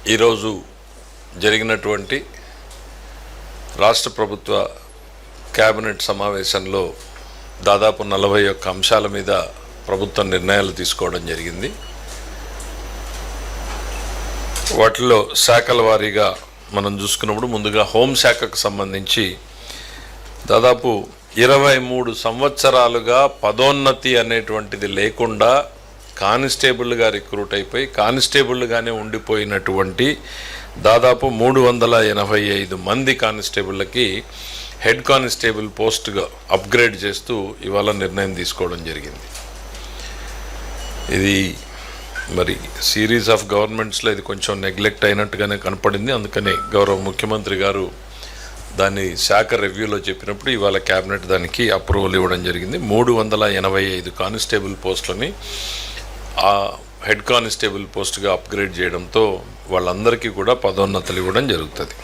ఈరోజు జరిగినటువంటి రాష్ట్ర ప్రభుత్వ కేబినెట్ సమావేశంలో దాదాపు 41 అంశాల మీద ప్రభుత్వం నిర్ణయాలు తీసుకోవడం జరిగింది. వాటిలో శాఖల వారీగా మనం చూసుకున్నప్పుడు ముందుగా హోంశాఖకు సంబంధించి దాదాపు 23 సంవత్సరాలుగా పదోన్నతి అనేటువంటిది లేకుండా కానిస్టేబుల్గా రిక్రూట్ అయిపోయి కానిస్టేబుల్గానే ఉండిపోయినటువంటి దాదాపు 385 మంది కానిస్టేబుళ్ళకి హెడ్ కానిస్టేబుల్ పోస్ట్గా అప్గ్రేడ్ చేస్తూ ఇవాళ నిర్ణయం తీసుకోవడం జరిగింది. ఇది మరి సిరీస్ ఆఫ్ గవర్నమెంట్స్లో ఇది కొంచెం నెగ్లెక్ట్ అయినట్టుగానే కనపడింది. అందుకని గౌరవ ముఖ్యమంత్రి గారు దాన్ని శాఖ రివ్యూలో చెప్పినప్పుడు ఇవాళ క్యాబినెట్ దానికి అప్రూవల్ ఇవ్వడం జరిగింది. 385 కానిస్టేబుల్ పోస్టులని ఆ హెడ్ కానిస్టేబుల్ పోస్ట్గా అప్గ్రేడ్ చేయడంతో వాళ్ళందరికీ కూడా పదోన్నతులు ఇవ్వడం జరుగుతుంది.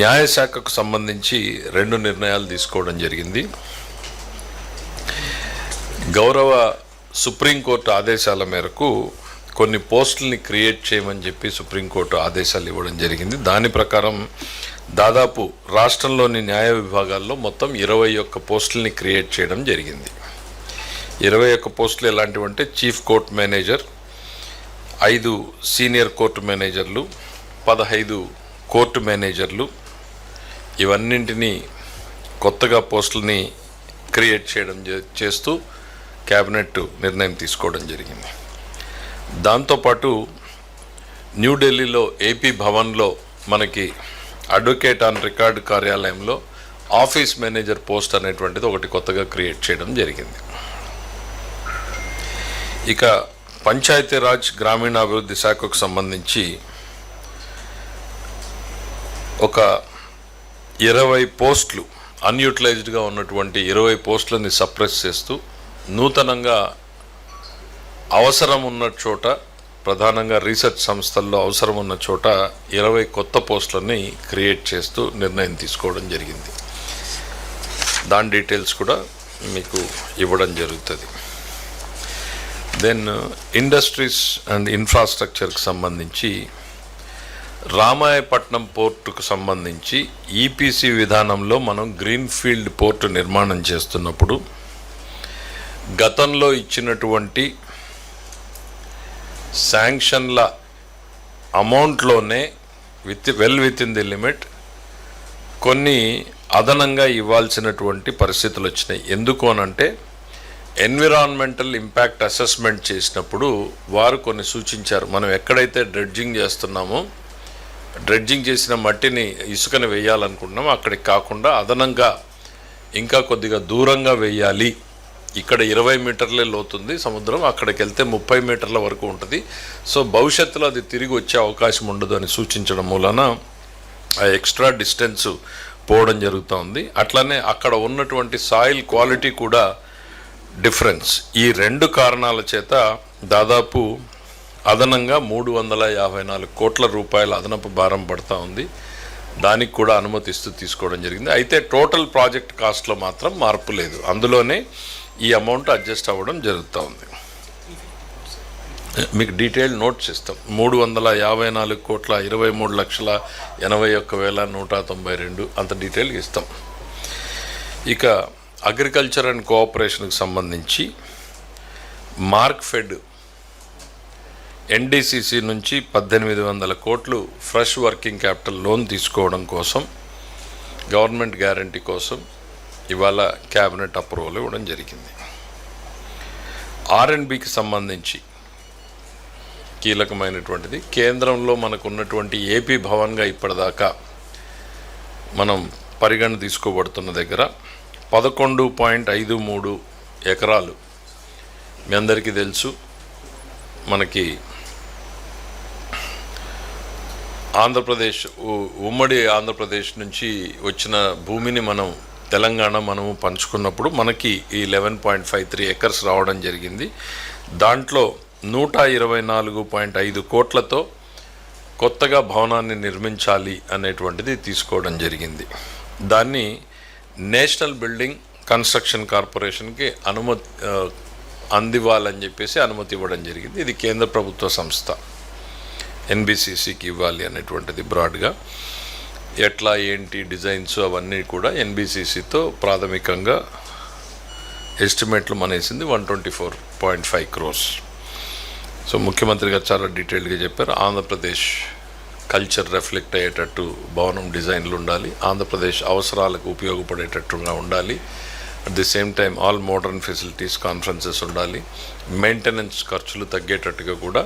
న్యాయశాఖకు సంబంధించి 2 నిర్ణయాలు తీసుకోవడం జరిగింది. గౌరవ సుప్రీంకోర్టు ఆదేశాల మేరకు కొన్ని పోస్టుల్ని క్రియేట్ చేయమని చెప్పి సుప్రీంకోర్టు ఆదేశాలు ఇవ్వడం జరిగింది. దాని ప్రకారం దాదాపు రాష్ట్రంలోని న్యాయ విభాగాల్లో మొత్తం 21 పోస్టుల్ని క్రియేట్ చేయడం జరిగింది. 21 పోస్టులు ఎలాంటివంటే chief court manager, 5 senior court మేనేజర్లు, 15 కోర్టు మేనేజర్లు, ఇవన్నింటినీ కొత్తగా పోస్టులని క్రియేట్ చేయడం చేస్తూ క్యాబినెట్ నిర్ణయం తీసుకోవడం జరిగింది. దాంతోపాటు న్యూఢిల్లీలో ఏపీ భవన్లో మనకి అడ్వకేట్ ఆన్ రికార్డ్ కార్యాలయంలో ఆఫీస్ మేనేజర్ పోస్ట్ అనేటువంటిది ఒకటి కొత్తగా క్రియేట్ చేయడం జరిగింది. ఇక పంచాయతీరాజ్ గ్రామీణాభివృద్ధి శాఖకు సంబంధించి ఒక 20 పోస్టులు అన్యూటిలైజ్డ్గా ఉన్నటువంటి 20 పోస్టులని సప్రెస్ చేస్తూ నూతనంగా అవసరం ఉన్న చోట, ప్రధానంగా రీసెర్చ్ సంస్థల్లో అవసరం ఉన్న చోట 20 కొత్త పోస్టులని క్రియేట్ చేస్తూ నిర్ణయం తీసుకోవడం జరిగింది. దాని డీటెయిల్స్ కూడా మీకు ఇవ్వడం జరుగుతుంది. దెన్ ఇండస్ట్రీస్ అండ్ ఇన్ఫ్రాస్ట్రక్చర్కి సంబంధించి రామాయపట్నం పోర్టుకు సంబంధించి ఈపీసీ విధానంలో మనం గ్రీన్ఫీల్డ్ పోర్టు నిర్మాణం చేస్తున్నప్పుడు గతంలో ఇచ్చినటువంటి శాంక్షన్ల అమౌంట్లోనే విత్ ఇన్ ది లిమిట్ కొన్ని అదనంగా ఇవ్వాల్సినటువంటి పరిస్థితులు వచ్చినాయి. ఎందుకు అనంటే ఎన్విరాన్మెంటల్ ఇంపాక్ట్ అసెస్మెంట్ చేసినప్పుడు వారు కొన్ని సూచించారు. మనం ఎక్కడైతే డ్రెడ్జింగ్ చేస్తున్నామో, డ్రెడ్జింగ్ చేసిన మట్టిని ఇసుకని వేయాలనుకుంటున్నామో అక్కడికి కాకుండా అదనంగా ఇంకా కొద్దిగా దూరంగా వేయాలి. ఇక్కడ 20 మీటర్లే లోతుంది సముద్రం, అక్కడికి వెళ్తే 30 మీటర్ల వరకు ఉంటుంది. సో భవిష్యత్తులో అది తిరిగి వచ్చే అవకాశం ఉండదు అని సూచించడం మూలన ఆ ఎక్స్ట్రా డిస్టెన్స్ పోవడం జరుగుతుంది. అట్లనే అక్కడ ఉన్నటువంటి సాయిల్ క్వాలిటీ కూడా డిఫరెన్స్. ఈ 2 కారణాల చేత దాదాపు అదనంగా 354 కోట్ల రూపాయల అదనపు భారం పడుతూ ఉంది. దానికి కూడా అనుమతిస్తూ తీసుకోవడం జరిగింది. అయితే టోటల్ ప్రాజెక్ట్ కాస్ట్లో మాత్రం మార్పు లేదు. అందులోనే ఈ అమౌంట్ అడ్జస్ట్ అవ్వడం జరుగుతూ ఉంది. మీకు డీటెయిల్ నోట్స్ ఇస్తాం. 354 కోట్ల 23,81,192 అంత డీటెయిల్ ఇస్తాం. ఇక అగ్రికల్చర్ అండ్ కోఆపరేషన్కి సంబంధించి మార్క్ఫెడ్ ఎన్డీసీసీ నుంచి 1800 కోట్లు ఫ్రెష్ వర్కింగ్ క్యాపిటల్ లోన్ తీసుకోవడం కోసం, గవర్నమెంట్ గ్యారంటీ కోసం ఇవాళ క్యాబినెట్ అప్రూవల్ ఇవ్వడం జరిగింది. ఆర్ఎండ్బికి సంబంధించి కీలకమైనటువంటిది కేంద్రంలో మనకు ఉన్నటువంటి ఏపీ భవన్గా ఇప్పటిదాకా మనం పరిగణ తీసుకోబడుతున్న దగ్గర 11.53 ఎకరాలు. మీ అందరికీ తెలుసు, మనకి ఆంధ్రప్రదేశ్ ఉమ్మడి ఆంధ్రప్రదేశ్ నుంచి వచ్చిన భూమిని మనము పంచుకున్నప్పుడు మనకి ఈ 11.53 ఎకర్స్ రావడం జరిగింది. దాంట్లో 124.5 కోట్లతో కొత్తగా భవనాన్ని నిర్మించాలి అనేటువంటిది తీసుకోవడం జరిగింది. దాన్ని నేషనల్ బిల్డింగ్ కన్స్ట్రక్షన్ కార్పొరేషన్కి అందివ్వాలని చెప్పేసి అనుమతి ఇవ్వడం జరిగింది. ఇది కేంద్ర ప్రభుత్వ సంస్థ. ఎన్బిసిసికి ఇవ్వాలి అనేటువంటిది బ్రాడ్గా. ఎట్లా ఏంటి డిజైన్స్ అవన్నీ కూడా ఎన్బిసిసితో ప్రాథమికంగా ఎస్టిమేట్లు మనేసింది 124.5 crores. సో ముఖ్యమంత్రి గారు చాలా డీటెయిల్డ్గా చెప్పారు. ఆంధ్రప్రదేశ్ కల్చర్ రిఫ్లెక్ట్ అయ్యేటట్టు భవనం డిజైన్లు ఉండాలి, ఆంధ్రప్రదేశ్ అవసరాలకు ఉపయోగపడేటట్టుగా ఉండాలి, at the same time all modern facilities, conferences ఉండాలి, మెయింటెనెన్స్ ఖర్చులు తగ్గేటట్టుగా కూడా,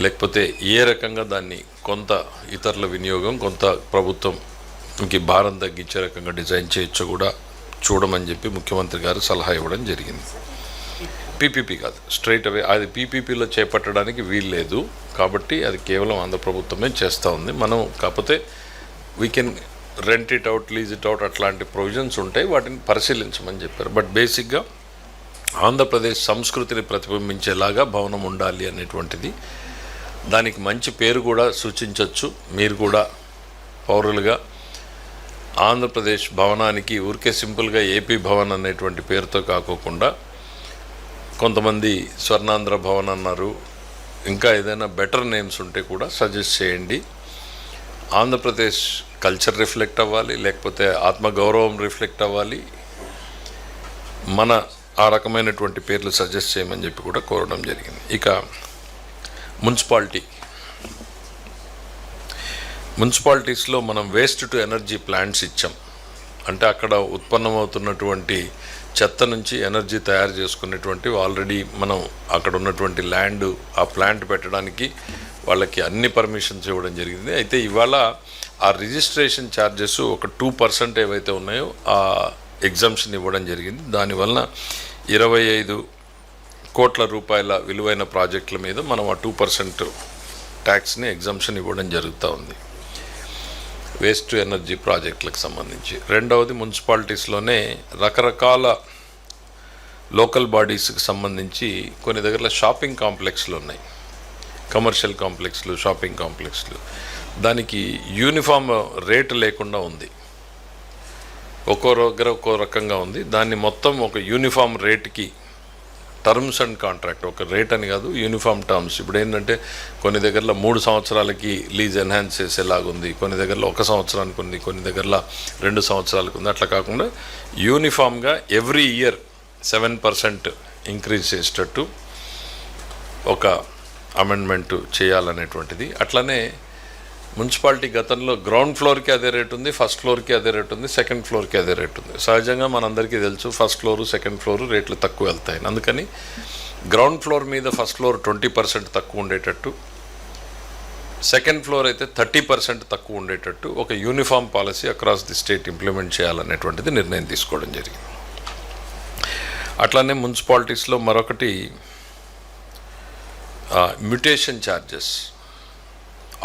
లేకపోతే ఏ రకంగా దాన్ని కొంత ఇతరుల వినియోగం, కొంత ప్రభుత్వంకి భారం తగ్గించే రకంగా డిజైన్ చేయొచ్చో కూడా చూడమని చెప్పి ముఖ్యమంత్రి గారు సలహా ఇవ్వడం జరిగింది. పీపీపీ కాదు, స్ట్రైట్ అవే అది పీపీపీలో చేపట్టడానికి వీలు లేదు కాబట్టి అది కేవలం ఆంధ్ర ప్రభుత్వమే చేస్తూ ఉంది. మనం కాకపోతే we can rent it out, lease it out, అట్లాంటి ప్రొవిజన్స్ ఉంటాయి, వాటిని పరిశీలించమని చెప్పారు. బట్ బేసిక్గా ఆంధ్రప్రదేశ్ సంస్కృతిని ప్రతిబింబించేలాగా భవనం ఉండాలి అనేటువంటిది, దానికి మంచి పేరు కూడా సూచించవచ్చు. మీరు కూడా పౌరులుగా ఆంధ్రప్రదేశ్ భవనానికి ఊరికే సింపుల్గా ఏపీ భవన్ అనేటువంటి పేరుతో కాకోకుండా కొంతమంది స్వర్ణాంధ్ర భవన్ అన్నారు, ఇంకా ఏదైనా బెటర్ నేమ్స్ ఉంటే కూడా సజెస్ట్ చేయండి. ఆంధ్రప్రదేశ్ కల్చర్ రిఫ్లెక్ట్ అవ్వాలి, లేకపోతే ఆత్మగౌరవం రిఫ్లెక్ట్ అవ్వాలి, మన ఆ రకమైనటువంటి పేర్లు సజెస్ట్ చేయమని చెప్పి కూడా కోరడం జరిగింది. ఇక మున్సిపాలిటీస్లో మనం వేస్ట్ టు ఎనర్జీ ప్లాంట్స్ ఇచ్చాం. అంటే అక్కడ ఉత్పన్నమవుతున్నటువంటి చెత్త నుంచి ఎనర్జీ తయారు చేసుకునేటువంటి ఆల్రెడీ మనం అక్కడ ఉన్నటువంటి ల్యాండ్ ఆ ప్లాంట్ పెట్టడానికి వాళ్ళకి అన్ని పర్మిషన్స్ ఇవ్వడం జరిగింది. అయితే ఇవాళ ఆ రిజిస్ట్రేషన్ ఛార్జెస్ ఒక 2% ఏవైతే ఉన్నాయో ఆ ఎగ్జంప్షన్ ఇవ్వడం జరిగింది. దానివల్ల 25 కోట్ల రూపాయల విలువైన ప్రాజెక్టుల మీద మనం ఆ 2% ట్యాక్స్ని ఎగ్జంప్షన్ ఇవ్వడం జరుగుతూ ఉంది వేస్ట్ ఎనర్జీ ప్రాజెక్టులకు సంబంధించి. రెండవది మున్సిపాలిటీస్లోనే రకరకాల లోకల్ బాడీస్కి సంబంధించి కొన్ని దగ్గర షాపింగ్ కాంప్లెక్స్లు ఉన్నాయి, కమర్షియల్ కాంప్లెక్స్లు, షాపింగ్ కాంప్లెక్స్లు. దానికి యూనిఫామ్ రేటు లేకుండా ఉంది, ఒక్కో దగ్గర ఒక్కో రకంగా ఉంది. దాన్ని మొత్తం ఒక యూనిఫామ్ రేటుకి టర్మ్స్ అండ్ కాంట్రాక్ట్, ఒక రేట్ అని కాదు, యూనిఫామ్ టర్మ్స్. ఇప్పుడు ఏంటంటే కొన్ని దగ్గరలో 3 సంవత్సరాలకి లీజ్ ఎన్హాన్స్ చేసేలాగుంది, కొన్ని దగ్గరలో 1 సంవత్సరానికి ఉంది, కొన్ని దగ్గరలో 2 సంవత్సరాలకు ఉంది. అట్లా కాకుండా యూనిఫామ్గా ఎవ్రీ ఇయర్ 7% ఇంక్రీజ్ చేసేటట్టు ఒక అమెండ్మెంట్ చేయాలనేటువంటిది. అట్లనే మున్సిపాలిటీ గతంలో గ్రౌండ్ ఫ్లోర్కి అదే రేట్ ఉంది, ఫస్ట్ ఫ్లోర్కి అదే రేట్ ఉంది, సెకండ్ ఫ్లోర్కి అదే రేట్ ఉంది. సహజంగా మనందరికీ తెలుసు ఫస్ట్ ఫ్లోరు సెకండ్ ఫ్లోరు రేట్లు తక్కువ వెళ్తాయి. అందుకని గ్రౌండ్ ఫ్లోర్ మీద ఫస్ట్ ఫ్లోర్ 20% తక్కువ ఉండేటట్టు, సెకండ్ ఫ్లోర్ అయితే 30% తక్కువ ఉండేటట్టు ఒక uniform policy across the state implement చేయాలనేటువంటిది నిర్ణయం తీసుకోవడం జరిగింది. అట్లానే మున్సిపాలిటీస్లో మరొకటి mutation charges,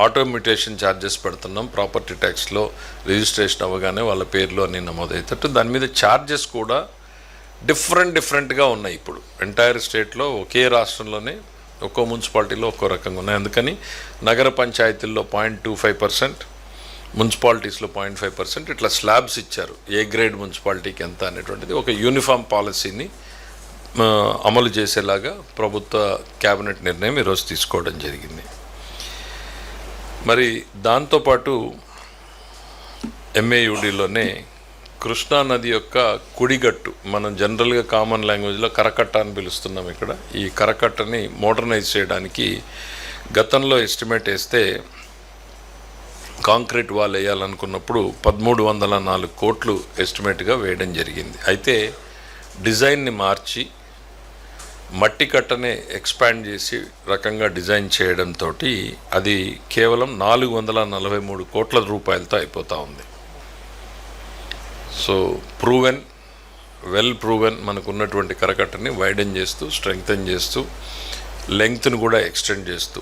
auto mutation charges పెడుతున్నాం. ప్రాపర్టీ ట్యాక్స్లో రిజిస్ట్రేషన్ అవ్వగానే వాళ్ళ పేర్లు అన్నీ నమోదయ్యేటట్టు దాని మీద ఛార్జెస్ కూడా డిఫరెంట్గా ఉన్నాయి. ఇప్పుడు ఎంటైర్ స్టేట్లో ఒకే రాష్ట్రంలోనే ఒక్కో మున్సిపాలిటీలో ఒక్కో రకంగా ఉన్నాయి. అందుకని నగర పంచాయతీల్లో 0.25%, మున్సిపాలిటీస్లో 0.5% ఇట్లా స్లాబ్స్ ఇచ్చారు. ఏ గ్రేడ్ మున్సిపాలిటీకి ఎంత అనేటువంటిది ఒక యూనిఫామ్ పాలసీని అమలు చేసేలాగా ప్రభుత్వ క్యాబినెట్ నిర్ణయం ఈరోజు తీసుకోవడం జరిగింది. మరి దాంతోపాటు ఎంఏయుడిలోనే కృష్ణా నది యొక్క కుడిగట్టు, మనం జనరల్గా కామన్ లాంగ్వేజ్లో కరకట్ట అని పిలుస్తున్నాం. ఇక్కడ ఈ కరకట్టని మోడర్నైజ్ చేయడానికి గతంలో ఎస్టిమేట్ వేస్తే కాంక్రీట్ వాల్ వేయాలనుకున్నప్పుడు 1304 కోట్లు ఎస్టిమేట్గా వేయడం జరిగింది. అయితే డిజైన్ని మార్చి మట్టి కట్టనే ఎక్స్పాండ్ చేసి రకంగా డిజైన్ చేయడంతో అది కేవలం 443 కోట్ల రూపాయలతో అయిపోతూ ఉంది. సో వెల్ ప్రూవెన్ మనకు ఉన్నటువంటి కరకట్టని వైడెన్ చేస్తూ, స్ట్రెంగ్తన్ చేస్తూ, లెంగ్త్ను కూడా ఎక్స్టెండ్ చేస్తూ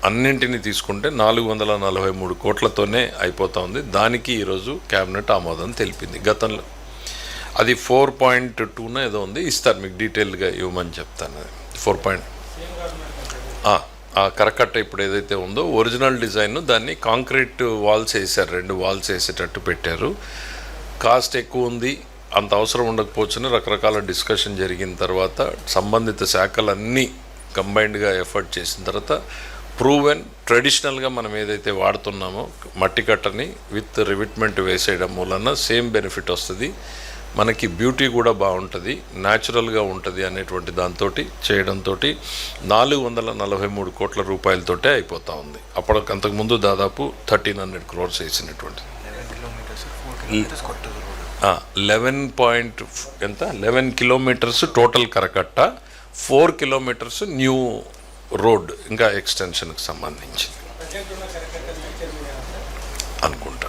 అన్నింటినీ తీసుకుంటే 443 కోట్లతోనే అయిపోతూ ఉంది. దానికి ఈరోజు క్యాబినెట్ ఆమోదం తెలిపింది. గతంలో అది 4.2 ఏదో ఉంది, ఇస్తారు మీకు డీటెయిల్గా ఇవ్వమని చెప్తాను. 4. ఆ కరకట్ట ఇప్పుడు ఏదైతే ఉందో ఒరిజినల్ డిజైన్, దాన్ని కాంక్రీట్ వాల్స్ వేసారు, 2 వాల్స్ వేసేటట్టు పెట్టారు. కాస్ట్ ఎక్కువ ఉంది, అంత అవసరం ఉండకపోవచ్చని రకరకాల డిస్కషన్ జరిగిన తర్వాత సంబంధిత శాఖలన్నీ కంబైన్డ్గా ఎఫర్ట్ చేసిన తర్వాత ప్రూవెన్ ట్రెడిషనల్గా మనం ఏదైతే వాడుతున్నామో మట్టి కట్టని విత్ రివిట్మెంట్ వేసేయడం మూలన సేమ్ బెనిఫిట్ వస్తుంది, మనకి బ్యూటీ కూడా బాగుంటుంది, న్యాచురల్గా ఉంటుంది అనేటువంటి దాంతో చేయడంతో 443 కోట్ల రూపాయలతోటే అయిపోతూ ఉంది. అప్పటికి అంతకుముందు దాదాపు 1300 crores వేసినటువంటి 11 కిలోమీటర్స్ టోటల్ కరకట్ట, 4 కిలోమీటర్స్ న్యూ రోడ్ ఇంకా ఎక్స్టెన్షన్కి సంబంధించి అనుకుంటా.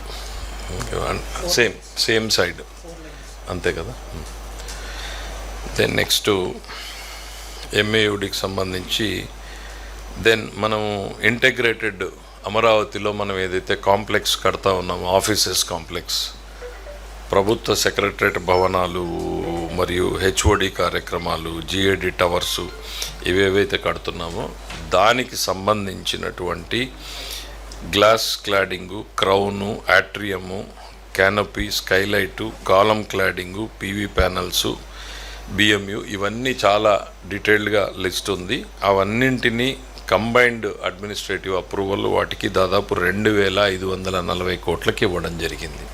సేమ్ సైడ్ అంతే కదా. దెన్ నెక్స్ట్ ఎంఏయుడికి సంబంధించి దెన్ మనం ఇంటెగ్రేటెడ్ అమరావతిలో మనం ఏదైతే కాంప్లెక్స్ కడతా ఉన్నామో, ఆఫీసెస్ కాంప్లెక్స్, ప్రభుత్వ సెక్రటరేట్ భవనాలు మరియు హెచ్ఓడి కార్యక్రమాలు, జిఏడి టవర్సు ఇవేవైతే కడుతున్నామో దానికి సంబంధించినటువంటి గ్లాస్ క్లాడింగు, క్రౌను, యాట్రియము, క్యానపీ, స్కైలైటు, కాలం క్లాడింగు, పీవీ ప్యానల్సు, బిఎంయు ఇవన్నీ చాలా డీటెయిల్డ్గా లిస్ట్ ఉంది. అవన్నింటినీ కంబైన్డ్ అడ్మినిస్ట్రేటివ్ అప్రూవల్ వాటికి దాదాపు 2540 కోట్లకి ఇవ్వడం జరిగింది.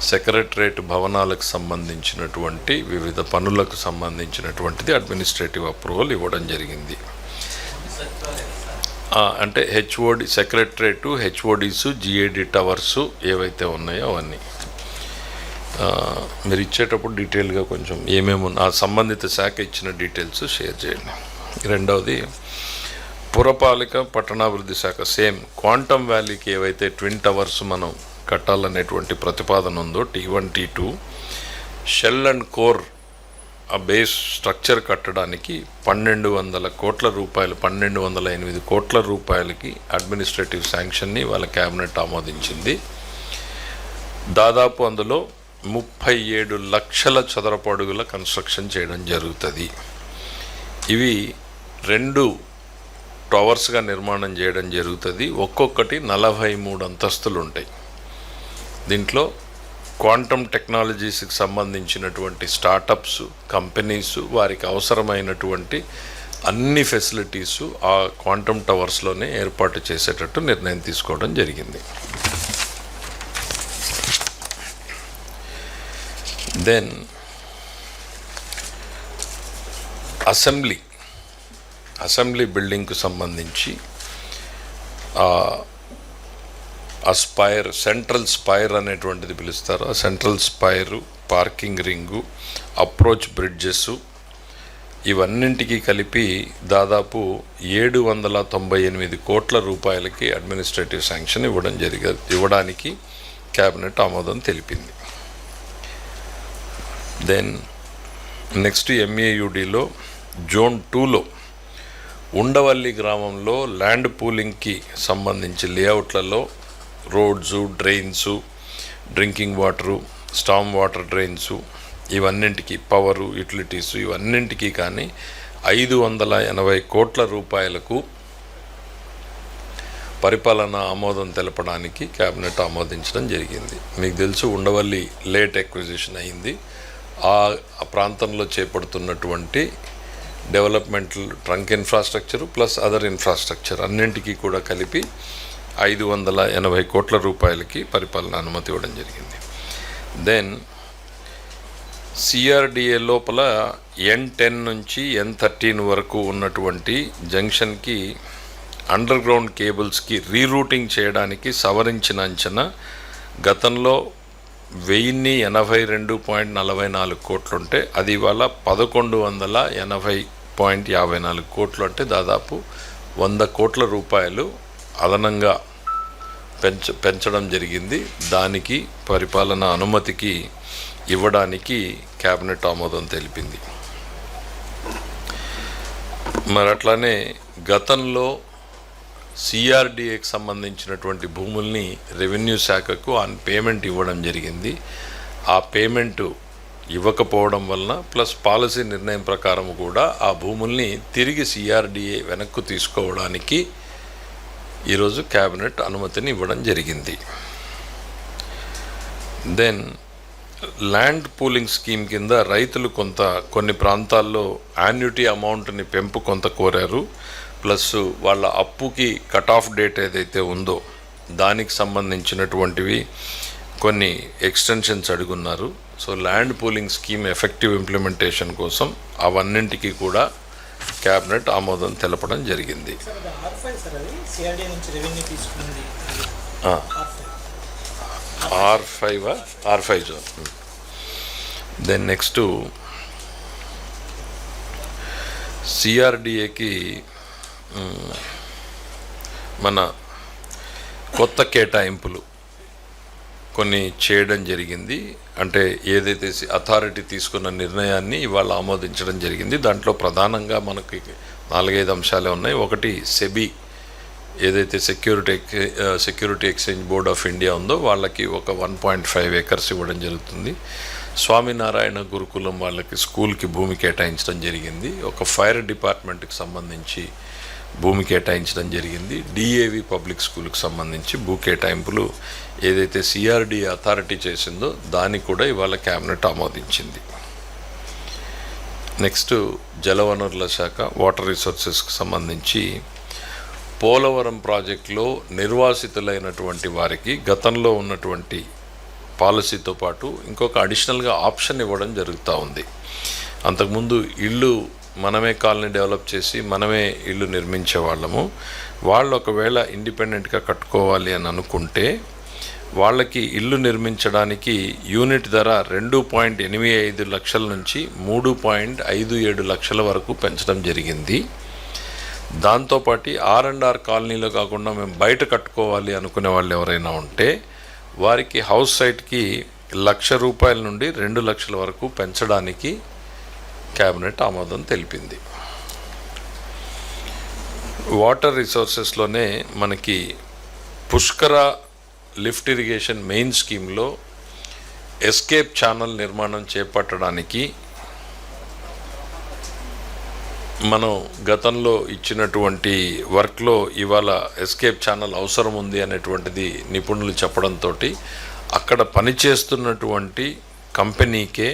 సెక్రటరేట్ భవనాలకు సంబంధించినటువంటి వివిధ పనులకు సంబంధించినటువంటిది అడ్మినిస్ట్రేటివ్ అప్రూవల్ ఇవ్వడం జరిగింది. అంటే హెచ్ఓడి సెక్రటరేటు, హెచ్ఓడిసు, జిఏడి టవర్సు ఏవైతే ఉన్నాయో అవన్నీ మీరు ఇచ్చేటప్పుడు డీటెయిల్గా కొంచెం ఏమేమి ఆ సంబంధిత శాఖ ఇచ్చిన డీటెయిల్స్ షేర్ చేయండి. రెండవది పురపాలిక పట్టణాభివృద్ధి శాఖ సేమ్ క్వాంటమ్ వ్యాలీకి ఏవైతే ట్విన్ టవర్స్ మనం కట్టాలనేటువంటి ప్రతిపాదన ఉందో T1, T2 shell and core ఆ బేస్ స్ట్రక్చర్ కట్టడానికి 1200 కోట్ల రూపాయలు, 1208 కోట్ల రూపాయలకి అడ్మినిస్ట్రేటివ్ శాంక్షన్ని వాళ్ళ క్యాబినెట్ ఆమోదించింది. దాదాపు అందులో 37 లక్షల చదరపు అడుగుల కన్స్ట్రక్షన్ చేయడం జరుగుతుంది. ఇవి 2 టవర్స్గా నిర్మాణం చేయడం జరుగుతుంది. ఒక్కొక్కటి 43 అంతస్తులు ఉంటాయి. దీంట్లో క్వాంటమ్ టెక్నాలజీస్కి సంబంధించినటువంటి స్టార్టప్స్, కంపెనీస్ వారికి అవసరమైనటువంటి అన్ని ఫెసిలిటీసు ఆ క్వాంటమ్ టవర్స్లోనే ఏర్పాటు చేసేటట్టు నిర్ణయం తీసుకోవడం జరిగింది. దెన్ అసెంబ్లీ బిల్డింగ్కు సంబంధించి ఆ స్పైర్, సెంట్రల్ స్పైర్ అనేటువంటిది పిలుస్తారు. ఆ central spire, parking ring, approach bridges ఇవన్నింటికి కలిపి దాదాపు 798 కోట్ల రూపాయలకి అడ్మినిస్ట్రేటివ్ శాంక్షన్ ఇవ్వడానికి క్యాబినెట్ ఆమోదం తెలిపింది. దెన్ నెక్స్ట్ ఎంఏయుడిలో జోన్ 2లో ఉండవల్లి గ్రామంలో ల్యాండ్ పూలింగ్కి సంబంధించి లేఅవుట్లలో roads, drains, drinking water, storm water drains ఇవన్నింటికి, పవరు, యూటిలిటీసు ఇవన్నింటికి కానీ 580 కోట్ల రూపాయలకు పరిపాలన ఆమోదం తెలపడానికి క్యాబినెట్ ఆమోదించడం జరిగింది. మీకు తెలుసు ఉండవల్లి లేట్ ఎక్విజిషన్ అయింది. ఆ ప్రాంతంలో చేపడుతున్నటువంటి developmental trunk infrastructure plus other infrastructure అన్నింటికీ కూడా కలిపి 580 కోట్ల రూపాయలకి పరిపాలన అనుమతి ఇవ్వడం జరిగింది. దెన్ సిఆర్డిఏ లోపల N10 నుంచి N13 వరకు ఉన్నటువంటి జంక్షన్కి అండర్ గ్రౌండ్ కేబుల్స్కి రీరూటింగ్ చేయడానికి సవరించిన అంచనా గతంలో 1082.44 కోట్లుంటే అది ఇవాళ 1180.54 కోట్లు, అంటే దాదాపు 100 కోట్ల రూపాయలు అదనంగా పెంచడం జరిగింది. దానికి పరిపాలన అనుమతికి ఇవ్వడానికి క్యాబినెట్ ఆమోదం తెలిపింది. మరి అట్లానే గతంలో సిఆర్డిఏకి సంబంధించినటువంటి భూముల్ని రెవెన్యూ శాఖకు ఆన్ పేమెంట్ ఇవ్వడం జరిగింది. ఆ పేమెంటు ఇవ్వకపోవడం వలన ప్లస్ పాలసీ నిర్ణయం ప్రకారం కూడా ఆ భూముల్ని తిరిగి సిఆర్డిఏ వెనక్కు తీసుకోవడానికి ఈరోజు క్యాబినెట్ అనుమతిని ఇవ్వడం జరిగింది. దెన్ ల్యాండ్ పూలింగ్ స్కీమ్ కింద రైతులు కొన్ని ప్రాంతాల్లో యాన్యుటీ అమౌంట్ని పెంపు కొంత కోరారు. ప్లస్ వాళ్ళ అప్పుకి కట్ ఆఫ్ డేట్ ఏదైతే ఉందో దానికి సంబంధించినటువంటివి కొన్ని ఎక్స్టెన్షన్స్ అడుగున్నారు. So land pooling scheme effective implementation కోసం అవన్నింటికి కూడా క్యాబినెట్ ఆమోదం తెలపడం జరిగింది. R5 zone. దెన్ నెక్స్ట్ సిఆర్డిఏకి మన కొత్త కేటాయింపులు కొన్ని చేయడం జరిగింది. అంటే ఏదైతే అథారిటీ తీసుకున్న నిర్ణయాన్ని ఇవాళ ఆమోదించడం జరిగింది. దాంట్లో ప్రధానంగా మనకి 4-5 అంశాలే ఉన్నాయి. ఒకటి, సెబీ ఏదైతే security exchange board of India ఉందో వాళ్ళకి ఒక 1.5 acres ఇవ్వడం జరుగుతుంది. స్వామినారాయణ గురుకులం వాళ్ళకి స్కూల్కి భూమి కేటాయించడం జరిగింది. ఒక ఫైర్ డిపార్ట్మెంట్కి సంబంధించి భూమి కేటాయించడం జరిగింది. డిఏవి పబ్లిక్ స్కూల్కి సంబంధించి భూ కేటాయింపులు ఏదైతే సిఆర్డి అథారిటీ చేసిందో దాన్ని కూడా ఇవాళ క్యాబినెట్ ఆమోదించింది. నెక్స్ట్, జలవనరుల శాఖ వాటర్ రిసోర్సెస్కి సంబంధించి పోలవరం ప్రాజెక్టులో నిర్వాసితులైనటువంటి వారికి గతంలో ఉన్నటువంటి పాలసీతో పాటు ఇంకొక అడిషనల్గా ఆప్షన్ ఇవ్వడం జరుగుతూ ఉంది. అంతకుముందు ఇల్లు మనమే కాలనీ డెవలప్ చేసి మనమే ఇల్లు నిర్మించే వాళ్ళము. వాళ్ళు ఒకవేళ ఇండిపెండెంట్గా కట్టుకోవాలి అని అనుకుంటే వాళ్ళకి ఇల్లు నిర్మించడానికి యూనిట్ ధర 2.85 లక్షల నుంచి 3.57 లక్షల వరకు పెంచడం జరిగింది. దాంతోపాటు R&R కాలనీలో కాకుండా మేము బయట కట్టుకోవాలి అనుకునే వాళ్ళు ఎవరైనా ఉంటే వారికి హౌస్ సైట్కి ₹1,00,000 నుండి 2 లక్షల వరకు పెంచడానికి క్యాబినెట్ ఆమోదం తెలిపింది. వాటర్ రిసోర్సెస్లోనే మనకి పుష్కర లిఫ్ట్ ఇరిగేషన్ మెయిన్ స్కీమ్లో ఎస్కేప్ ఛానల్ నిర్మాణం చేపట్టడానికి మనం గతంలో ఇచ్చినటువంటి వర్క్లో ఇవాళ ఎస్కేప్ ఛానల్ అవసరం ఉంది అనేటువంటిది నిపుణులు చెప్పడంతో అక్కడ పనిచేస్తున్నటువంటి కంపెనీకే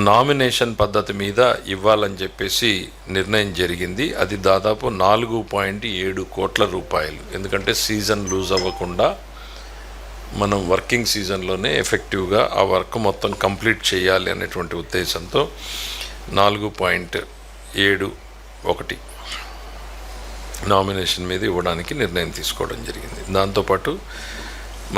నామినేషన్ పద్ధతి మీద ఇవ్వాలని చెప్పేసి నిర్ణయం జరిగింది. అది దాదాపు 4.7 కోట్ల రూపాయలు. ఎందుకంటే సీజన్ లూజ్ అవ్వకుండా మనం వర్కింగ్ సీజన్లోనే ఎఫెక్టివ్గా ఆ వర్క్ మొత్తం కంప్లీట్ చేయాలి అనేటువంటి ఉద్దేశంతో 4.71 నామినేషన్ మీద ఇవ్వడానికి నిర్ణయం తీసుకోవడం జరిగింది. దాంతోపాటు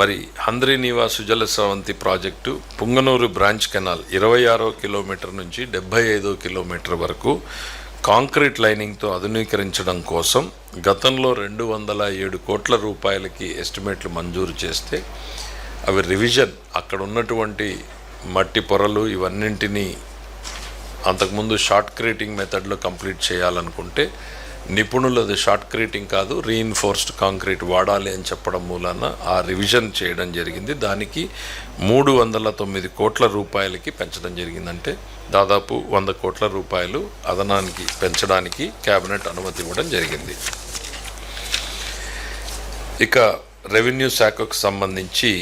మరి Handri Neeva Sujala Sravanthi project Punganur branch canal 26వ కిలోమీటర్ నుంచి 75వ కిలోమీటర్ వరకు కాంక్రీట్ లైనింగ్తో ఆధునీకరించడం కోసం గతంలో 207 కోట్ల రూపాయలకి ఎస్టిమేట్లు మంజూరు చేస్తే అవి రివిజన్ అక్కడ ఉన్నటువంటి మట్టి పొరలు ఇవన్నింటినీ అంతకుముందు షార్ట్ క్రీటింగ్ మెథడ్లో కంప్లీట్ చేయాలనుకుంటే నిపుణులది షార్ట్ క్రీటింగ్ కాదు రీఇన్ఫోర్స్డ్ కాంక్రీట్ వాడాలి అని చెప్పడం మూలాన ఆ రివిజన్ చేయడం జరిగింది. దానికి 309 కోట్ల రూపాయలకి పెంచడం జరిగిందంటే దాదాపు 100 కోట్ల రూపాయలు అదనానికి పెంచడానికి క్యాబినెట్ అనుమతి ఇవ్వడం జరిగింది. ఇక రెవెన్యూ శాఖకు సంబంధించి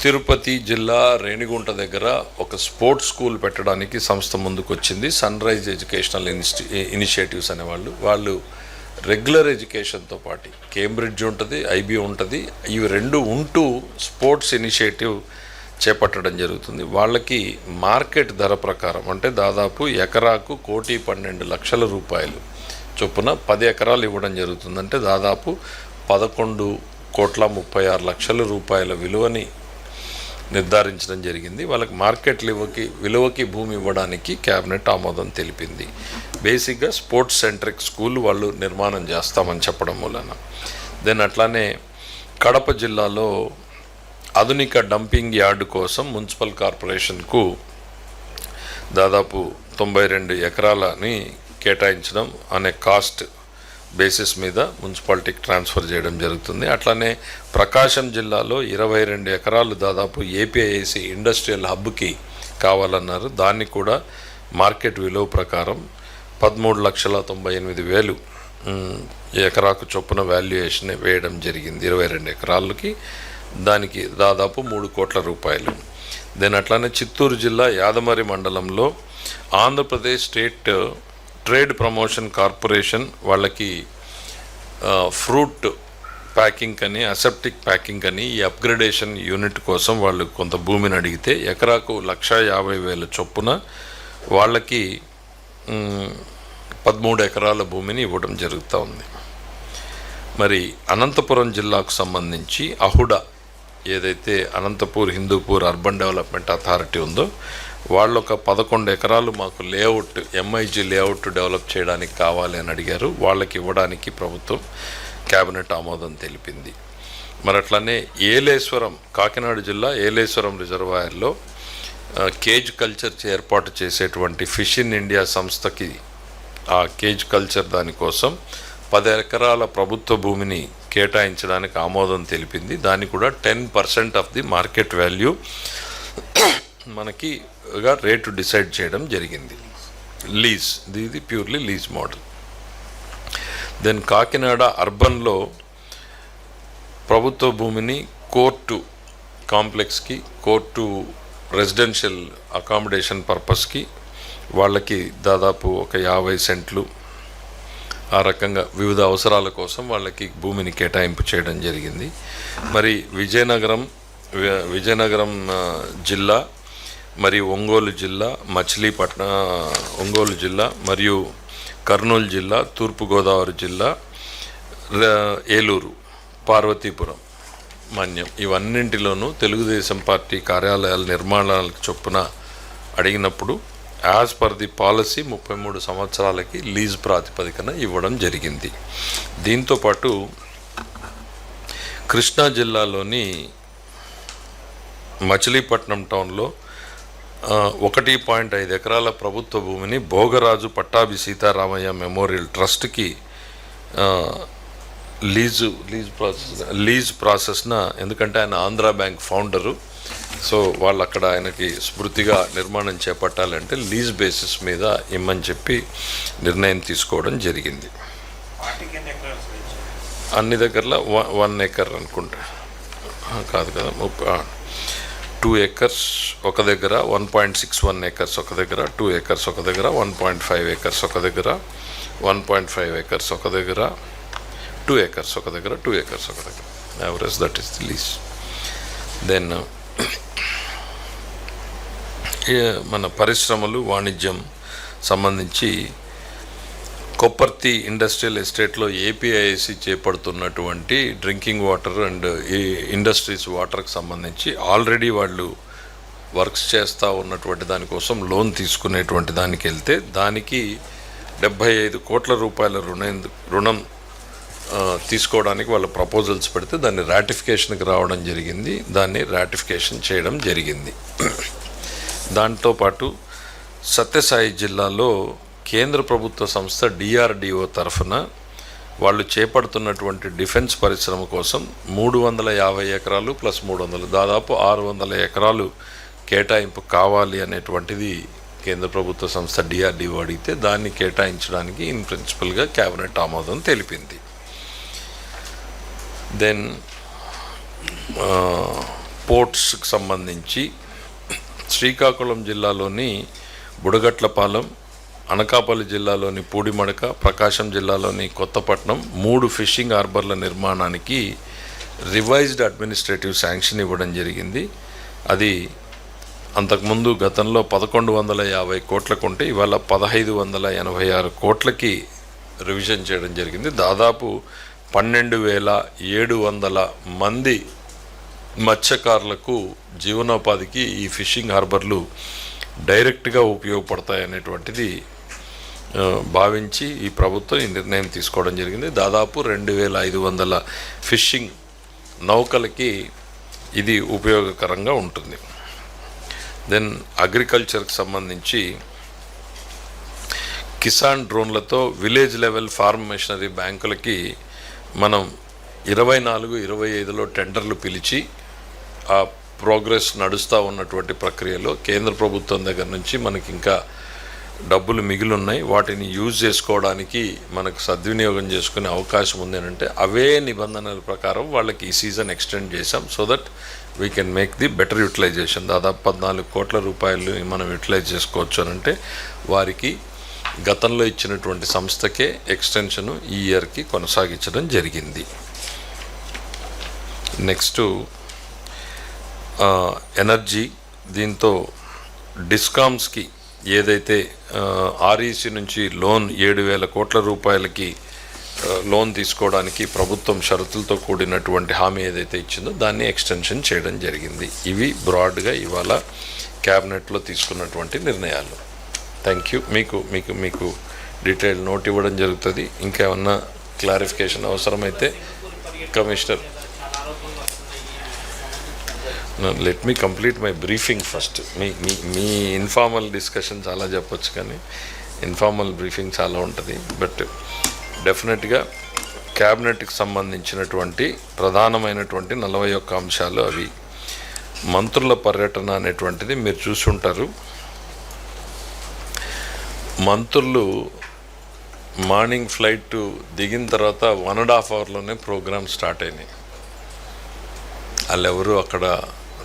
తిరుపతి జిల్లా రేణిగుంట దగ్గర ఒక స్పోర్ట్స్ స్కూల్ పెట్టడానికి సంస్థ ముందుకు వచ్చింది. సన్ రైజ్ ఎడ్యుకేషనల్ ఇనిషియేటివ్స్ అనేవాళ్ళు. వాళ్ళు రెగ్యులర్ ఎడ్యుకేషన్తో పాటు కేంబ్రిడ్జ్ ఉంటుంది, IB ఉంటుంది. ఇవి రెండు ఉంటూ స్పోర్ట్స్ ఇనిషియేటివ్ చేపట్టడం జరుగుతుంది. వాళ్ళకి మార్కెట్ ధర ప్రకారం అంటే దాదాపు ఎకరాకు 1,12,00,000 రూపాయలు చొప్పున 10 ఎకరాలు ఇవ్వడం జరుగుతుంది. అంటే దాదాపు 11,36,00,000 రూపాయల విలువని నిర్ధారించడం జరిగింది. వాళ్ళకి మార్కెట్ విలువకి భూమి ఇవ్వడానికి క్యాబినెట్ ఆమోదం తెలిపింది. బేసిక్గా స్పోర్ట్స్ సెంట్రిక్ స్కూల్ వాళ్ళు నిర్మాణం చేస్తామని చెప్పడం మూలన. దెన్ అట్లానే కడప జిల్లాలో ఆధునిక డంపింగ్ యార్డు కోసం మున్సిపల్ కార్పొరేషన్కు దాదాపు 92 ఎకరాలని కేటాయించడం అనే కాస్ట్ బేసిస్ మీద మున్సిపాలిటీకి ట్రాన్స్ఫర్ చేయడం జరుగుతుంది. అట్లానే ప్రకాశం జిల్లాలో 22 ఎకరాలు దాదాపు APIIC ఇండస్ట్రియల్ హబ్కి కావాలన్నారు. దాన్ని కూడా మార్కెట్ విలువ ప్రకారం 13,98,000 ఎకరాకు చొప్పున వాల్యుయేషన్ వేయడం జరిగింది 22 ఎకరాలకి. దానికి దాదాపు 3 కోట్ల రూపాయలు. దెన్ అట్లానే చిత్తూరు జిల్లా యాదమరి మండలంలో Andhra Pradesh state trade promotion corporation వాళ్ళకి ఫ్రూట్ ప్యాకింగ్ అని, అసెప్టిక్ ప్యాకింగ్ అని ఈ అప్గ్రేడేషన్ యూనిట్ కోసం వాళ్ళు కొంత భూమిని అడిగితే ఎకరాకు 1,50,000 చొప్పున వాళ్ళకి 13 ఎకరాల భూమిని ఇవ్వడం జరుగుతూ ఉంది. మరి అనంతపురం జిల్లాకు సంబంధించి అహుడా ఏదైతే Anantapur Hindupur urban development authority ఉందో వాళ్ళు ఒక 11 ఎకరాలు మాకు లేఅవుట్ ఎంఐజీ లేఅవుట్ డెవలప్ చేయడానికి కావాలి అని అడిగారు. వాళ్ళకి ఇవ్వడానికి ప్రభుత్వం క్యాబినెట్ ఆమోదం తెలిపింది. మరి అట్లనే ఏలేశ్వరం, కాకినాడ జిల్లా ఏలేశ్వరం రిజర్వాయర్లో కేజ్ కల్చర్ ఏర్పాటు చేసేటువంటి ఫిష్ ఇన్ ఇండియా సంస్థకి ఆ కేజ్ కల్చర్ దానికోసం 10 ఎకరాల ప్రభుత్వ భూమిని కేటాయించడానికి ఆమోదం తెలిపింది. దాన్ని కూడా 10% ఆఫ్ ది మార్కెట్ వాల్యూ మనకి రేటు డిసైడ్ చేయడం జరిగింది. లీజ్, ఇది purely lease model. Then Kakinada అర్బన్లో ప్రభుత్వ భూమిని కోర్టు కాంప్లెక్స్కి, కోర్టు రెసిడెన్షియల్ అకామిడేషన్ పర్పస్కి వాళ్ళకి దాదాపు ఒక 50 సెంట్లు ఆ రకంగా వివిధ అవసరాల కోసం వాళ్ళకి భూమిని కేటాయింపు చేయడం జరిగింది. మరి విజయనగరం జిల్లా, మరి ఒంగోలు జిల్లా, మచిలీపట్నం, ఒంగోలు జిల్లా మరియు కర్నూలు జిల్లా, తూర్పుగోదావరి జిల్లా, ఏలూరు, పార్వతీపురం, మన్యం ఇవన్నింటిలోనూ తెలుగుదేశం పార్టీ కార్యాలయాల నిర్మాణాలకు చొప్పున అడిగినప్పుడు యాజ్ పర్ ది పాలసీ 33 సంవత్సరాలకి లీజ్ ప్రాతిపదికన ఇవ్వడం జరిగింది. దీంతోపాటు కృష్ణా జిల్లాలోని మచిలీపట్నం టౌన్లో 1.5 ఎకరాల ప్రభుత్వ భూమిని భోగరాజు పట్టాభి సీతారామయ్య మెమోరియల్ ట్రస్ట్కి లీజ్ ప్రాసెస్న, ఎందుకంటే ఆయన ఆంధ్రా బ్యాంక్ ఫౌండరు, సో వాళ్ళు అక్కడ ఆయనకి స్మృతిగా నిర్మాణం చేపట్టాలంటే లీజ్ బేసిస్ మీద ఇమ్మని చెప్పి నిర్ణయం తీసుకోవడం జరిగింది. అన్ని దగ్గరలో 1 ఎకర్ అనుకుంటా, కాదు కదా, 2 ఎకర్స్ ఒక దగ్గర, 1.61 ఎకర్స్ ఒక దగ్గర, 2 ఎకర్స్ ఒక దగ్గర, 1.5 ఎకర్స్ ఒక దగ్గర, 1.5 ఎకర్స్ ఒక దగ్గర, 2 ఎకర్స్ ఒక దగ్గర, 2 ఎకర్స్ ఒక దగ్గర, average that is the lease. Then మన పరిశ్రమలు, వాణిజ్యం సంబంధించి కొప్పర్తి ఇండస్ట్రియల్ ఎస్టేట్లో ఏపీఐఐసి చేపడుతున్నటువంటి డ్రింకింగ్ వాటర్ అండ్ ఈ ఇండస్ట్రీస్ వాటర్కి సంబంధించి ఆల్రెడీ వాళ్ళు వర్క్స్ చేస్తూ ఉన్నటువంటి దానికోసం లోన్ తీసుకునేటువంటి దానికి వెళ్తే దానికి 75 కోట్ల రూపాయల రుణం తీసుకోవడానికి వాళ్ళు ప్రపోజల్స్ పెడితే దాన్ని రాటిఫికేషన్కి రావడం జరిగింది. దాన్ని రాటిఫికేషన్ చేయడం జరిగింది. దాంతోపాటు సత్యసాయి జిల్లాలో కేంద్ర ప్రభుత్వ సంస్థ డిఆర్డిఓ తరఫున వాళ్ళు చేపడుతున్నటువంటి డిఫెన్స్ పరిశ్రమ కోసం 350 ఎకరాలు ప్లస్ 300 దాదాపు 600 ఎకరాలు కేటాయింపు కావాలి అనేటువంటిది కేంద్ర ప్రభుత్వ సంస్థ డిఆర్డిఓ అడిగితే దాన్ని కేటాయించడానికి ఇన్ ప్రిన్సిపల్గా క్యాబినెట్ ఆమోదం తెలిపింది. దెన్ పోర్ట్స్కి సంబంధించి శ్రీకాకుళం జిల్లాలోని బుడగట్లపాలెం, అనకాపల్లి జిల్లాలోని పూడిమడక, ప్రకాశం జిల్లాలోని కొత్తపట్నం 3 ఫిషింగ్ హార్బర్ల నిర్మాణానికి రివైజ్డ్ అడ్మినిస్ట్రేటివ్ శాంక్షన్ ఇవ్వడం జరిగింది. అది అంతకుముందు గతంలో 1150 కోట్లకు ఉంటే ఇవాళ 1586 కోట్లకి రివిజన్ చేయడం జరిగింది. దాదాపు 12,700 మంది మత్స్యకారులకు జీవనోపాధికి ఈ ఫిషింగ్ హార్బర్లు డైరెక్ట్గా ఉపయోగపడతాయనేటువంటిది భావించి ఈ ప్రభుత్వం ఈ నిర్ణయం తీసుకోవడం జరిగింది. దాదాపు 2,500 ఫిషింగ్ నౌకలకి ఇది ఉపయోగకరంగా ఉంటుంది. దెన్ అగ్రికల్చర్కి సంబంధించి కిసాన్ డ్రోన్లతో విలేజ్ లెవెల్ ఫార్మ్ మెషినరీ బ్యాంకులకి మనం 24-25లో టెండర్లు పిలిచి ఆ ప్రోగ్రెస్ నడుస్తూ ఉన్నటువంటి ప్రక్రియలో కేంద్ర ప్రభుత్వం దగ్గర నుంచి మనకి ఇంకా డబ్బులు మిగిలిన్నాయి. వాటిని యూజ్ చేసుకోవడానికి మనకు సద్వినియోగం చేసుకునే అవకాశం ఉంది అని అంటే అవే నిబంధనల ప్రకారం వాళ్ళకి ఈ సీజన్ ఎక్స్టెండ్ చేసాం. So that we can make the better utilization. దాదాపు 14 కోట్ల రూపాయలు మనం యూటిలైజ్ చేసుకోవచ్చు అని అంటే వారికి గతంలో ఇచ్చినటువంటి సంస్థకే ఎక్స్టెన్షను ఈ ఇయర్కి కొనసాగించడం జరిగింది. నెక్స్ట్ ఎనర్జీ, దీంతో డిస్కామ్స్కి ఏదైతే ఆర్ఈసీ నుంచి లోన్ 7,000 కోట్ల రూపాయలకి లోన్ తీసుకోవడానికి ప్రభుత్వం షరతులతో కూడినటువంటి హామీ ఏదైతే ఇచ్చిందో దాన్ని ఎక్స్టెన్షన్ చేయడం జరిగింది. ఇవి బ్రాడ్గా ఇవాళ క్యాబినెట్లో తీసుకున్నటువంటి నిర్ణయాలు. Thank you. మీకు డీటెయిల్ నోట్ ఇవ్వడం జరుగుతుంది. ఇంకేమన్నా క్లారిఫికేషన్ అవసరమైతే commissioner, let me complete my briefing first. Me informal discussion చాలా చెప్పొచ్చు, కానీ ఇన్ఫార్మల్ బ్రీఫింగ్ చాలా ఉంటుంది. బట్ డెఫినెట్గా క్యాబినెట్కి సంబంధించినటువంటి ప్రధానమైనటువంటి 41 అంశాలు అవి. మంత్రుల పర్యటన అనేటువంటిది మీరు చూసుంటారు. మంత్రులు మార్నింగ్ ఫ్లైట్ దిగిన తర్వాత 1.5 అవర్లోనే ప్రోగ్రామ్ స్టార్ట్ అయినాయి. వాళ్ళు ఎవరు అక్కడ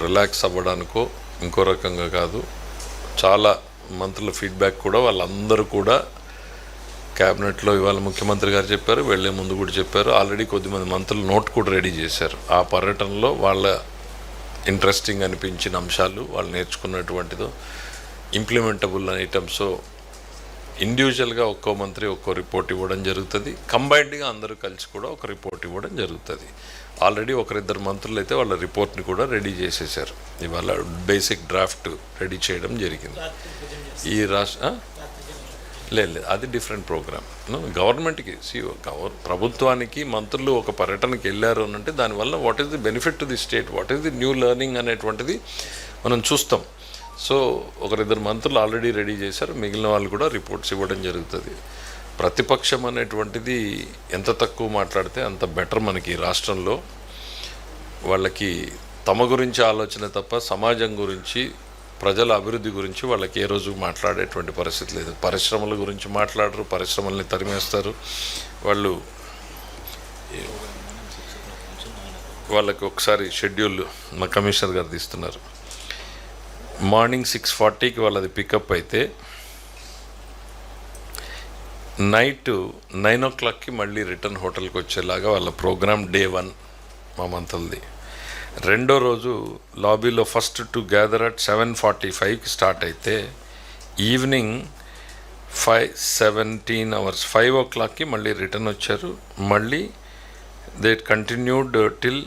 రిలాక్స్ అవ్వడానికో ఇంకో రకంగా కాదు. చాలా మంత్రుల ఫీడ్బ్యాక్ కూడా వాళ్ళందరూ కూడా క్యాబినెట్లో ఇవాళ ముఖ్యమంత్రి గారు చెప్పారు, వెళ్లే ముందు కూడా చెప్పారు. ఆల్రెడీ కొద్దిమంది మంత్రులు నోట్ కూడా రెడీ చేశారు. ఆ పర్యటనలో వాళ్ళ ఇంట్రెస్టింగ్ అనిపించిన అంశాలు, వాళ్ళు నేర్చుకున్నటువంటిదో ఇంప్లిమెంటబుల్ ఐటమ్స్ ఇండివిజువల్గా ఒక్కో మంత్రి ఒక్కో రిపోర్ట్ ఇవ్వడం జరుగుతుంది. కంబైన్డ్గా అందరూ కలిసి కూడా ఒక రిపోర్ట్ ఇవ్వడం జరుగుతుంది. ఆల్రెడీ 1-2 మంత్రులు అయితే వాళ్ళ రిపోర్ట్ని కూడా రెడీ చేసేసారు. ఇవాళ బేసిక్ డ్రాఫ్ట్ రెడీ చేయడం జరిగింది. ఈ లేదు, అది డిఫరెంట్ ప్రోగ్రామ్. గవర్నమెంట్కి ప్రభుత్వానికి మంత్రులు ఒక పర్యటనకి వెళ్ళారు అని అంటే దానివల్ల what is the benefit to the state, what is the new learning అనేటువంటిది మనం చూస్తాం. సో 1-2 మంత్రులు ఆల్రెడీ రెడీ చేశారు. మిగిలిన వాళ్ళు కూడా రిపోర్ట్స్ ఇవ్వడం జరుగుతుంది. ప్రతిపక్షం అనేటువంటిది ఎంత తక్కువ మాట్లాడితే అంత బెటర్. మనకి రాష్ట్రంలో వాళ్ళకి తమ గురించి ఆలోచన తప్ప సమాజం గురించి, ప్రజల అభివృద్ధి గురించి వాళ్ళకి ఏ రోజు మాట్లాడేటువంటి పరిస్థితి లేదు. పరిశ్రమల గురించి మాట్లాడరు, పరిశ్రమల్ని తరిమేస్తారు. వాళ్ళకి ఒకసారి షెడ్యూల్ మా కమిషనర్ గారు తీస్తున్నారు. మార్నింగ్ 6:40కి వాళ్ళది పికప్ అయితే నైట్ 9 o'clockకి మళ్ళీ రిటర్న్ హోటల్కి వచ్చేలాగా వాళ్ళ ప్రోగ్రామ్ డే 1 మా మంత్రులది. రెండో రోజు లాబీలో ఫస్ట్ టు గ్యాదర్ అట్ 7:45కి స్టార్ట్ అయితే ఈవినింగ్ 17 hours 5 o'clockకి మళ్ళీ రిటర్న్ వచ్చారు. మళ్ళీ they continued till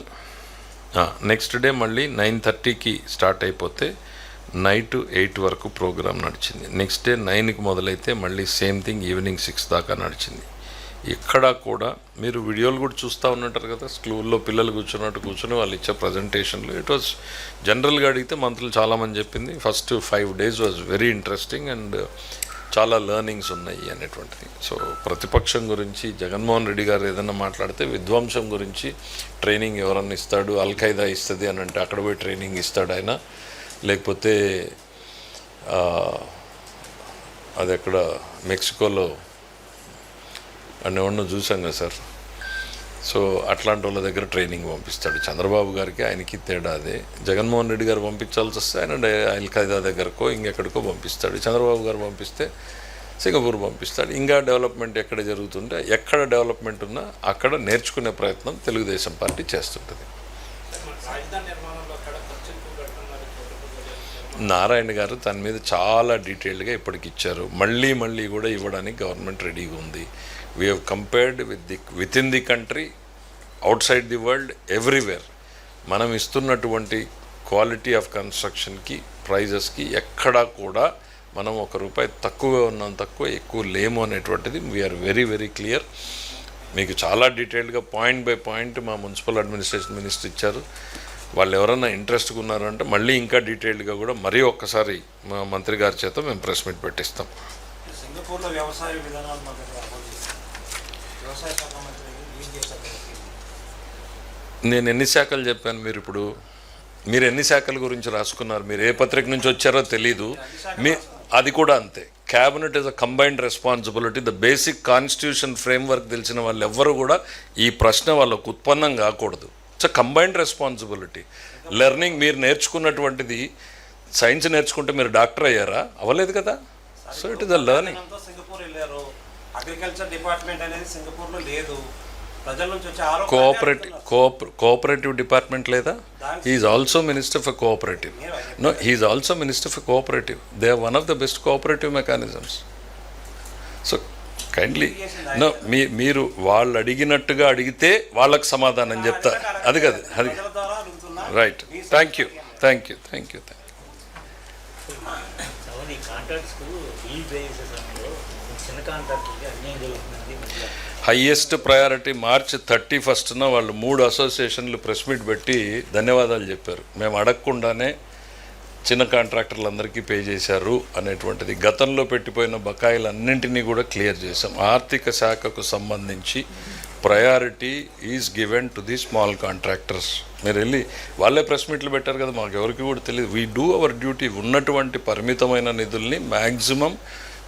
next day మళ్ళీ 9:30కి స్టార్ట్ అయిపోతే నైట్ 8 వరకు ప్రోగ్రామ్ నడిచింది. నెక్స్ట్ డే 9కి మొదలైతే మళ్ళీ సేమ్ థింగ్ ఈవినింగ్ 6 దాకా నడిచింది. ఇక్కడ కూడా మీరు వీడియోలు కూడా చూస్తూ ఉన్నట్టారు కదా, స్కూల్లో పిల్లలు కూర్చుని వాళ్ళు ఇచ్చే ప్రజెంటేషన్లు. ఇట్ వాజ్ జనరల్గా అడిగితే మంత్రులు చాలామంది చెప్పింది first 5 days was very interesting and చాలా లెర్నింగ్స్ ఉన్నాయి అనేటువంటిది. సో ప్రతిపక్షం గురించి జగన్మోహన్ రెడ్డి గారు ఏదైనా మాట్లాడితే విధ్వంసం గురించి ట్రైనింగ్ ఎవరన్నా ఇస్తాడు, అల్ఖైదా ఇస్తుంది అని అంటే అక్కడ పోయి ట్రైనింగ్ ఇస్తాడు ఆయన, లేకపోతే అది ఎక్కడ మెక్సికోలో అని ఎవరినో చూసాం కదా సార్. సో అట్లాంటి వాళ్ళ దగ్గర ట్రైనింగ్ పంపిస్తాడు. చంద్రబాబు గారికి ఆయనకి తేడా అదే. జగన్మోహన్ రెడ్డి గారు పంపించాల్సి వస్తే ఆయన అల్ఖైదా దగ్గరకో ఇంకెక్కడికో పంపిస్తాడు. చంద్రబాబు గారు పంపిస్తే సింగపూర్ పంపిస్తాడు. ఇంకా డెవలప్మెంట్ ఎక్కడ జరుగుతుంటే, ఎక్కడ డెవలప్మెంట్ ఉన్నా అక్కడ నేర్చుకునే ప్రయత్నం తెలుగుదేశం పార్టీ చేస్తుంటుంది. నారాయణ గారు దాని మీద చాలా డీటెయిల్డ్గా ఇప్పటికి ఇచ్చారు. మళ్ళీ కూడా ఇవ్వడానికి గవర్నమెంట్ రెడీగా ఉంది. We have compared with in the country, out side the world, everywhere. మనం ఇస్తున్నటువంటి క్వాలిటీ ఆఫ్ కన్స్ట్రక్షన్కి, ప్రైజెస్కి ఎక్కడా కూడా మనం ₹1 తక్కువగా ఉన్నాం, ఎక్కువ లేము అనేటువంటిది వీఆర్ వెరీ క్లియర్. మీకు చాలా డీటెయిల్డ్గా పాయింట్ బై పాయింట్ మా మున్సిపల్ అడ్మినిస్ట్రేషన్ మినిస్టర్ ఇచ్చారు. వాళ్ళు ఎవరన్నా ఇంట్రెస్ట్గా ఉన్నారంటే మళ్ళీ ఇంకా డీటెయిల్డ్గా కూడా మరీ ఒక్కసారి మా మంత్రి గారి చేత మేము ప్రెస్ మీట్ పెట్టిస్తాం. సింగపూర్లో వ్యవసాయ విధానాలు నేను ఎన్ని శాఖలు చెప్పాను, మీరు ఎన్ని శాఖల గురించి రాసుకున్నారు, మీరు ఏ పత్రిక నుంచి వచ్చారో తెలీదు. అది కూడా అంతే. Cabinet is a combined responsibility. The basic constitution framework తెలిసిన వాళ్ళు ఎవ్వరు కూడా ఈ ప్రశ్న వాళ్ళకు ఉత్పన్నం కాకూడదు. It's a combined responsibility. Learning మీరు నేర్చుకున్నటువంటిది, సైన్స్ నేర్చుకుంటే మీరు డాక్టర్ అయ్యారా? అవ్వలేదు కదా. So it is a learning. Agriculture department అనేది సింగపూర్లో లేదు. ప్రజల నుంచి వచ్చే కోఆపరేటివ్ డిపార్ట్మెంట్ లేదా? He's also minister for cooperative. No, he's also minister for cooperative. They are one of the best cooperative mechanisms. So kindly no, మీరు వాళ్ళు అడిగినట్టుగా అడిగితే వాళ్ళకి సమాధానం చెప్తా. అది కాదు, అది రైట్. Thank you. ఈ కాంట్రాక్ట్స్కు డీల్ పే చేసే సమయంలో చిన్న కాంట్రాక్టర్కి అన్యాయం జరుగుతుందండి. హయ్యెస్ట్ ప్రయారిటీ మార్చి 31న వాళ్ళు 3 అసోసియేషన్లు ప్రెస్ మీట్ పెట్టి ధన్యవాదాలు చెప్పారు. మేము అడగకుండానే చిన్న కాంట్రాక్టర్లందరికీ పే చేశారు అనేటువంటిది. గతంలో పెట్టిపోయిన బకాయిలన్నింటినీ కూడా క్లియర్ చేశాం. ఆర్థిక శాఖకు సంబంధించి priority is given to the small contractors. మీరు వెళ్ళి వాళ్ళే ప్రెస్ మీట్లు పెట్టారు కదా, మాకు ఎవరికి కూడా తెలియదు. We do our duty. ఉన్నటువంటి పరిమితమైన నిధుల్ని మ్యాక్సిమం,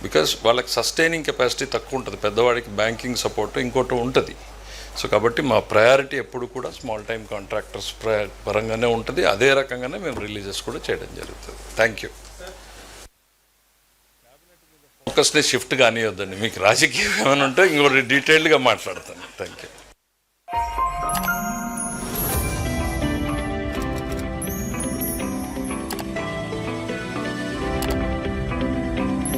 బికాస్ వాళ్ళకి సస్టైనింగ్ కెపాసిటీ తక్కువ ఉంటుంది, పెద్దవాడికి బ్యాంకింగ్ సపోర్ట్ ఇంకోటి ఉంటుంది. సో కాబట్టి మా ప్రయారిటీ ఎప్పుడు కూడా స్మాల్ టైమ్ కాంట్రాక్టర్స్ పరంగానే ఉంటుంది. అదే రకంగానే మేము రిలీజెస్ కూడా చేయడం జరుగుతుంది. Thank you. ఫోకస్ని షిఫ్ట్ కానివద్దండి. మీకు రాజకీయం ఏమైనా ఉంటే ఇంకోటి డీటెయిల్డ్గా మాట్లాడతాను.